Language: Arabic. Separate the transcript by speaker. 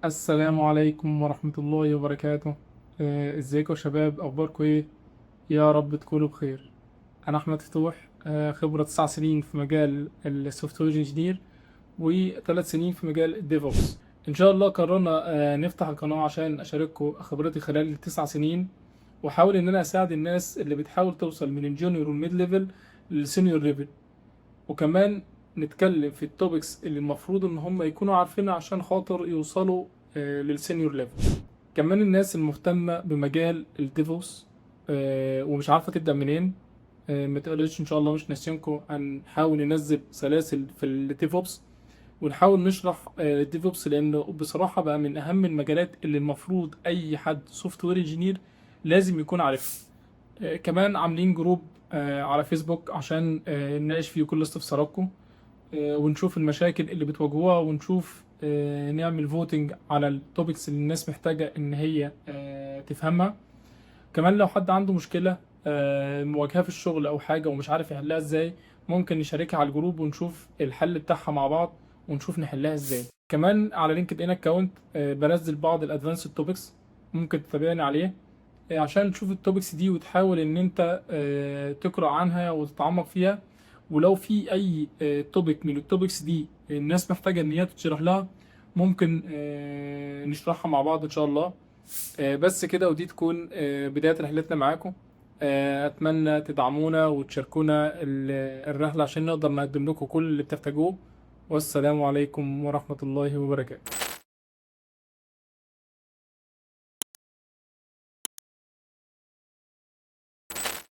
Speaker 1: السلام عليكم ورحمة الله وبركاته. ازيكم يا شباب، اخباركم ايه؟ يا رب تكونوا بخير. انا احمد فتوح، خبرة 9 سنين في مجال السوفت وير انجينير و3 سنين في مجال الديفوبس. ان شاء الله قررنا نفتح القناة عشان اشارككم خبرتي خلال ال9 سنين، واحاول ان انا اساعد الناس اللي بتحاول توصل من الجونيور والميد ليفل للسينيور ليفل، وكمان نتكلم في التوبكس اللي المفروض ان هم يكونوا عارفينها عشان خاطر يوصلوا للسينيور ليفل. كمان الناس المهتمة بمجال الديفوس ومش عارفة تبدأ منين، ما تقلقش ان شاء الله مش ناسينكم. هنحاول ننزل سلاسل في الديفوبس ونحاول نشرح الديفوبس، لانه بصراحة بقى من اهم المجالات اللي المفروض اي حد سوفت وير انجينير لازم يكون عارفها. كمان عاملين جروب على فيسبوك عشان نناقش فيه كل استفساراتكم، ونشوف المشاكل اللي بتواجهوها، ونشوف نعمل فوتنج على التوبكس اللي الناس محتاجة ان هي تفهمها. كمان لو حد عنده مشكلة مواجهة في الشغل او حاجة ومش عارف يحلها ازاي، ممكن نشاركها على الجروب ونشوف الحل بتاعها مع بعض ونشوف نحلها ازاي. كمان على لينكد ان اكونت بنزل بعض الادفانسد توبكس، ممكن تتابعني عليه عشان تشوف التوبكس دي وتحاول ان انت تقرأ عنها وتتعمق فيها. ولو في اي توبيك من التوبكس دي الناس محتاجة ان هي تشرح لها، ممكن نشرحها مع بعض ان شاء الله. بس كده، ودي تكون بداية رحلتنا معاكم. اتمنى تدعمونا وتشاركونا الرحلة عشان نقدر نقدم لكم كل اللي بتحتاجوه. والسلام عليكم ورحمة الله وبركاته.